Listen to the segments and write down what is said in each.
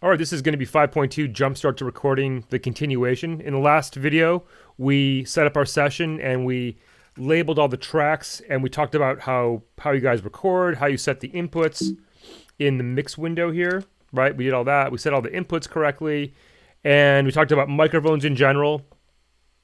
All right, this is going to be 5.2 Jumpstart to recording the continuation. In the last video, we set up our session and we labeled all the tracks and we talked about how you guys record, how you set the inputs in the mix window here, right? We did all that. We set all the inputs correctly and we talked about microphones in general.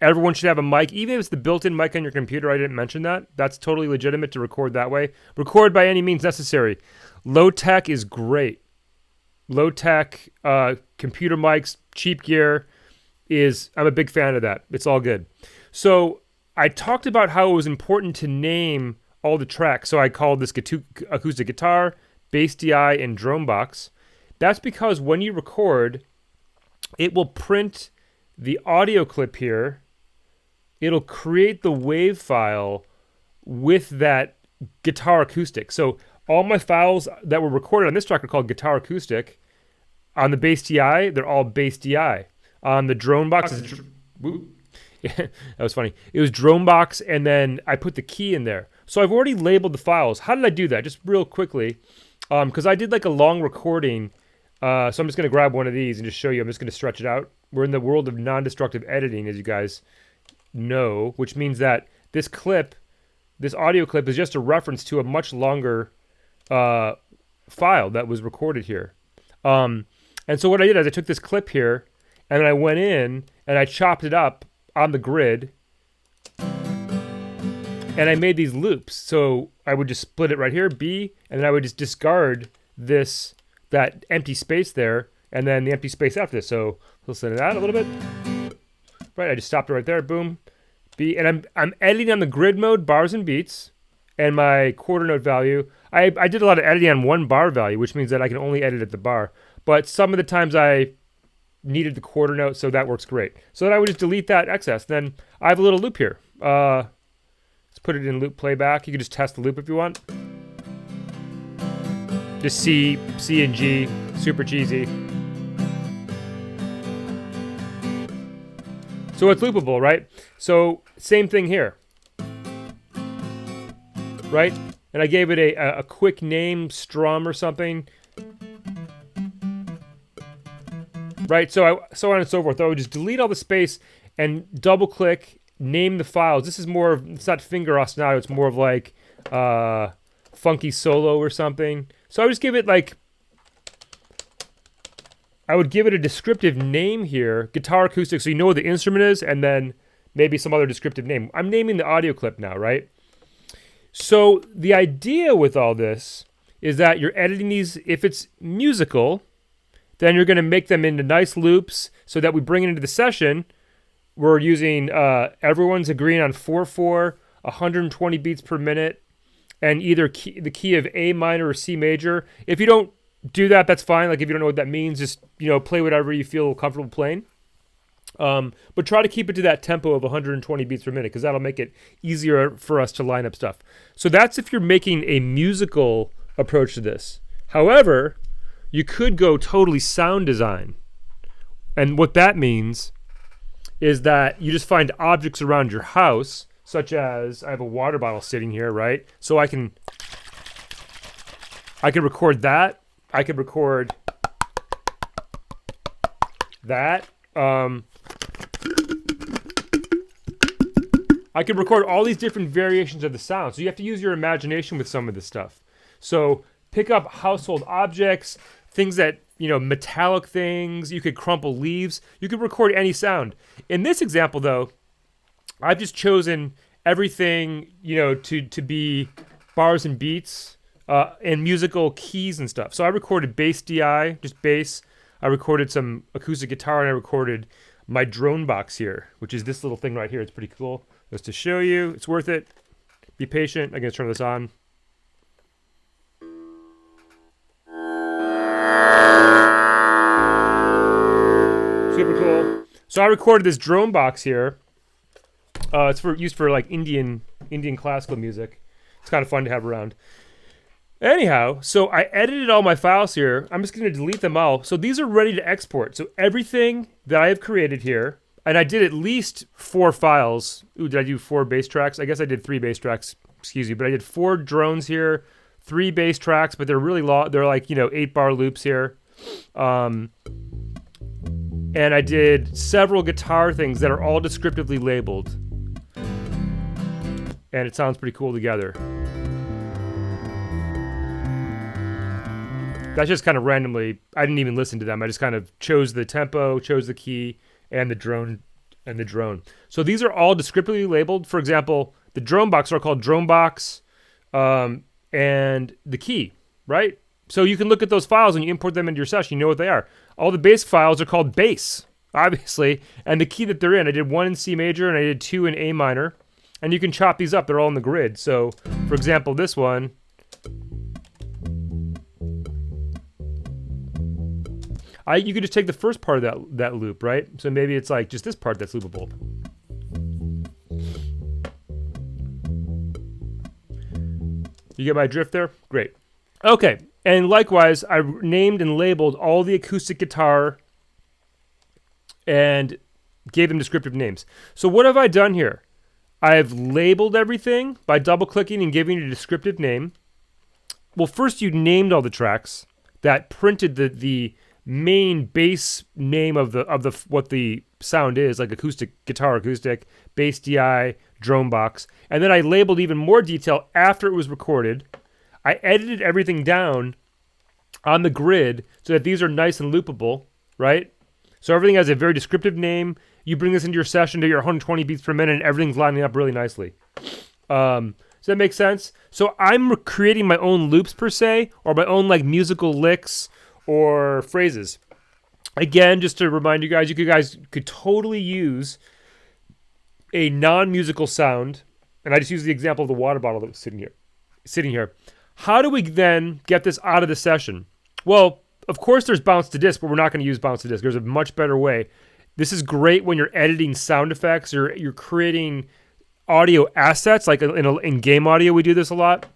Everyone should have a mic, even if it's the built-in mic on your computer. I didn't mention that. That's totally legitimate to record that way. Record by any means necessary. Low tech is great. Low tech, computer mics, cheap gear I'm a big fan of that. It's all good. So I talked about how it was important to name all the tracks. So I called this acoustic guitar, bass DI, and drone box. That's because when you record, it will print the audio clip here. It'll create the wave file with that guitar acoustic. So all my files that were recorded on this track are called guitar acoustic. On the bass DI, they're all bass DI. On the drone box, yeah, that was funny. It was drone box, and then I put the key in there. So I've already labeled the files. How did I do that? Just real quickly, because I did like a long recording. So I'm just going to grab one of these and just show you. I'm just going to stretch it out. We're in the world of non-destructive editing, as you guys know, which means that this audio clip is just a reference to a much longer file that was recorded here. And so what I did is I took this clip here and then I went in and I chopped it up on the grid and I made these loops. So I would just split it right here, B, and then I would just discard that empty space there and then the empty space after this. So listen to that a little bit. Right, I just stopped it right there, boom, B, and I'm editing on the grid mode, bars and beats, and my quarter note value. I did a lot of editing on one bar value, which means that I can only edit at the bar. But some of the times I needed the quarter note, so that works great. So then I would just delete that excess. Then I have a little loop here. Let's put it in loop playback. You can just test the loop if you want. Just C and G, super cheesy. So it's loopable, right? So same thing here, right? And I gave it a quick name, Strum or something. Right, so on and so forth. I would just delete all the space and double click, name the files. This is more of, it's not finger ostinato, it's more of like funky solo or something. So I would just give it like, I would give it a descriptive name here, guitar acoustic, so you know what the instrument is, and then maybe some other descriptive name. I'm naming the audio clip now, right? So the idea with all this is that you're editing these, if it's musical, then you're going to make them into nice loops so that we bring it into the session. We're using, everyone's agreeing on 4/4, 120 beats per minute, and either the key of A minor or C major. If you don't do that, that's fine. Like if you don't know what that means, just play whatever you feel comfortable playing. But try to keep it to that tempo of 120 beats per minute because that'll make it easier for us to line up stuff. So that's if you're making a musical approach to this. However, you could go totally sound design. And what that means is that you just find objects around your house, such as I have a water bottle sitting here, right? So I can record that. I could record that. I could record all these different variations of the sound. So you have to use your imagination with some of this stuff. So pick up household objects, things that, metallic things. You could crumple leaves. You could record any sound. In this example, though, I've just chosen everything, to be bars and beats and musical keys and stuff. So I recorded bass DI, just bass. I recorded some acoustic guitar, and I recorded my drone box here, which is this little thing right here. It's pretty cool. Just to show you, it's worth it. Be patient. I'm going to turn this on. Super cool. So I recorded this drone box here. It's used for like Indian classical music. It's kind of fun to have around. Anyhow, so I edited all my files here. I'm just going to delete them all. So these are ready to export. So everything that I have created here, and I did at least 4 files. Ooh, did I do 4 bass tracks? I guess I did 3 bass tracks. Excuse me, but I did 4 drones here, 3 bass tracks, but they're really long. They're like 8-bar loops here. And I did several guitar things that are all descriptively labeled. And it sounds pretty cool together. That's just kind of randomly. I didn't even listen to them. I just kind of chose the tempo, chose the key, and the drone. So these are all descriptively labeled. For example, the drone box are called drone box, and the key, right? So you can look at those files and you import them into your session. You know what they are. All the bass files are called bass, obviously, and the key that they're in. I did 1 in C major and I did 2 in A minor, and you can chop these up. They're all in the grid. So, for example, this one. You could just take the first part of that loop, right? So maybe it's like just this part that's loopable. You get my drift there? Great. Okay, and likewise, I named and labeled all the acoustic guitar and gave them descriptive names. So what have I done here? I've labeled everything by double-clicking and giving it a descriptive name. Well, first you named all the tracks that printed the main base name of the what the sound is, like acoustic, guitar acoustic, bass DI, drone box. And then I labeled even more detail after it was recorded. I edited everything down on the grid so that these are nice and loopable, right? So everything has a very descriptive name. You bring this into your session to your 120 beats per minute and everything's lining up really nicely. Does that make sense? So I'm creating my own loops per se, or my own like musical licks or phrases. Again, just to remind you guys, could totally use a non-musical sound, and I just use the example of the water bottle that was sitting here. How do we then get this out of the session? Well, of course there's bounce to disk, but we're not going to use bounce to disk. There's a much better way. This is great when you're editing sound effects or you're creating audio assets, like in game audio we do this a lot.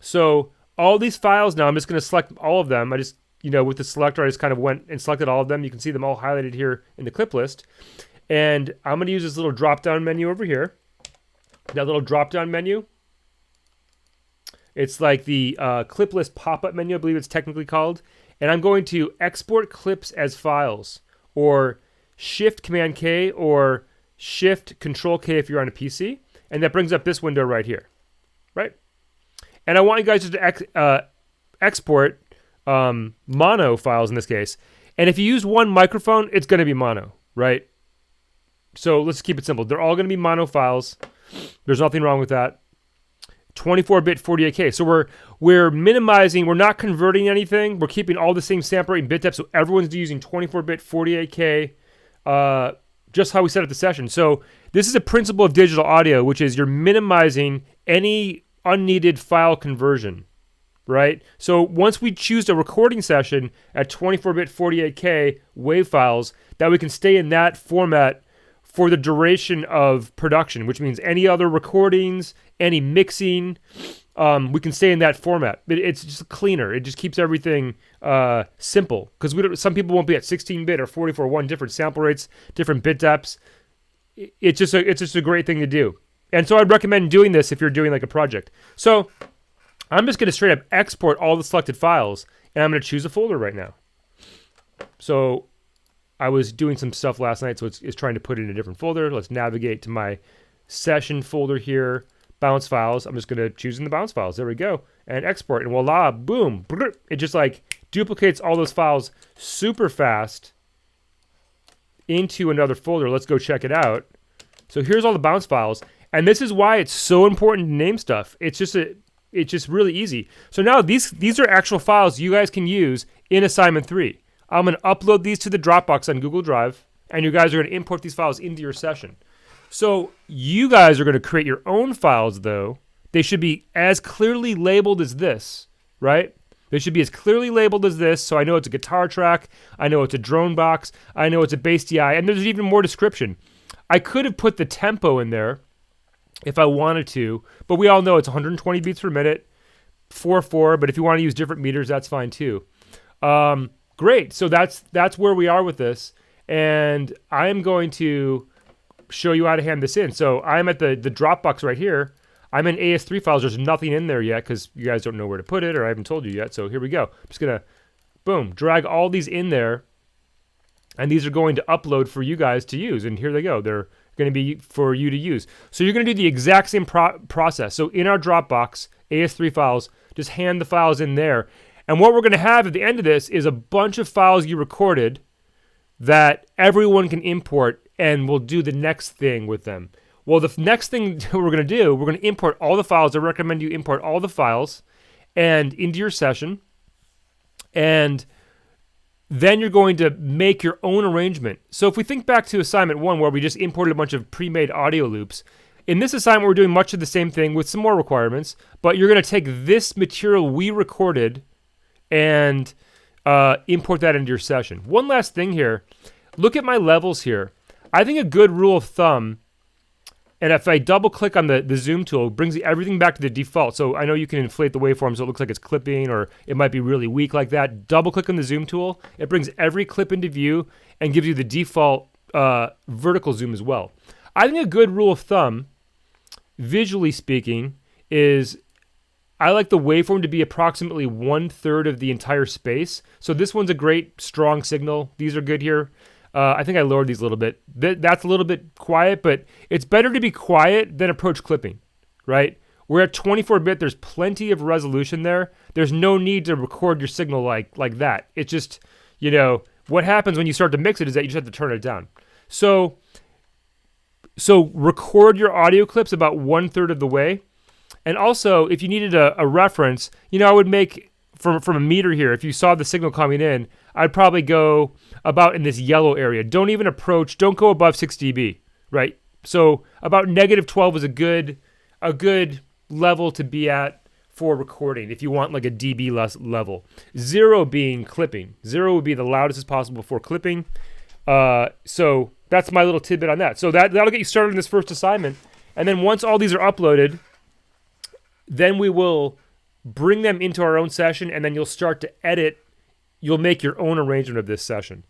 So all these files now, I'm just going to select all of them. I just, with the selector, I just kind of went and selected all of them. You can see them all highlighted here in the clip list. And I'm going to use this little drop-down menu over here. That little drop-down menu. It's like the clip list pop-up menu, I believe it's technically called. And I'm going to export clips as files, or Shift-Command-K, or Shift-Control-K if you're on a PC. And that brings up this window right here, right? And I want you guys to export mono files in this case. And if you use one microphone, it's going to be mono, right? So let's keep it simple. They're all going to be mono files. There's nothing wrong with that. 24-bit 48K. So we're minimizing, we're not converting anything. We're keeping all the same sample rate and bit depth, so everyone's using 24-bit 48K, just how we set up the session. So this is a principle of digital audio, which is you're minimizing any unneeded file conversion, right? So once we choose a recording session at 24-bit 48K WAV files, that we can stay in that format for the duration of production, which means any other recordings, any mixing, we can stay in that format. It's just cleaner. It just keeps everything simple, because some people won't be at 16-bit or 44.1, different sample rates, different bit depths. It's just a great thing to do. And so I'd recommend doing this if you're doing like a project. So I'm just going to straight up export all the selected files, and I'm going to choose a folder right now. So I was doing some stuff last night, so it's trying to put it in a different folder. Let's navigate to my session folder here, bounce files. I'm just going to choose in the bounce files. There we go. And export. And voila, boom. It just like duplicates all those files super fast into another folder. Let's go check it out. So here's all the bounce files. And this is why it's so important to name stuff. It's just really easy. So now these are actual files you guys can use in assignment 3. I'm going to upload these to the Dropbox on Google Drive, and you guys are going to import these files into your session. So you guys are going to create your own files, though. They should be as clearly labeled as this, right? They should be as clearly labeled as this, so I know it's a guitar track, I know it's a drone box, I know it's a bass DI, and there's even more description. I could have put the tempo in there if I wanted to, but we all know it's 120 beats per minute, 4/4, but if you want to use different meters, that's fine too. Great, so that's where we are with this, and I am going to show you how to hand this in. So I'm at the Dropbox right here. I'm in AS3 files. There's nothing in there yet because you guys don't know where to put it, or I haven't told you yet. So here we go. I'm just going to Boom, drag all these in there, and these are going to upload for you guys to use. And here they go. They're going to be for you to use. So you're going to do the exact same process. So in our Dropbox, AS3 files, just hand the files in there. And what we're going to have at the end of this is a bunch of files you recorded that everyone can import, and we'll do the next thing with them. Well, the next thing we're going to do, we're going to import all the files. I recommend you import all the files and into your session. And then you're going to make your own arrangement. So if we think back to assignment 1 where we just imported a bunch of pre-made audio loops, in this assignment we're doing much of the same thing with some more requirements, but you're going to take this material we recorded and import that into your session. One last thing here, look at my levels here. I think a good rule of thumb, and if I double click on the zoom tool, it brings everything back to the default. So I know you can inflate the waveform so it looks like it's clipping, or it might be really weak like that. Double click on the zoom tool. It brings every clip into view and gives you the default vertical zoom as well. I think a good rule of thumb, visually speaking, is I like the waveform to be approximately 1/3 of the entire space. So this one's a great strong signal. These are good here. I think I lowered these a little bit. That's a little bit quiet, but it's better to be quiet than approach clipping, right? We're at 24-bit. There's plenty of resolution there. There's no need to record your signal like that. It's just, what happens when you start to mix it is that you just have to turn it down. So record your audio clips about 1/3 of the way. And also, if you needed a reference, I would make, from a meter here, if you saw the signal coming in, I'd probably go about in this yellow area. Don't go above 6 dB, right? So about -12 is a good level to be at for recording if you want like a dB less level. 0 being clipping. 0 would be the loudest as possible before clipping. So that's my little tidbit on that. So that'll get you started in this first assignment. And then once all these are uploaded, then we will bring them into our own session, and then you'll start to edit. You'll make your own arrangement of this session.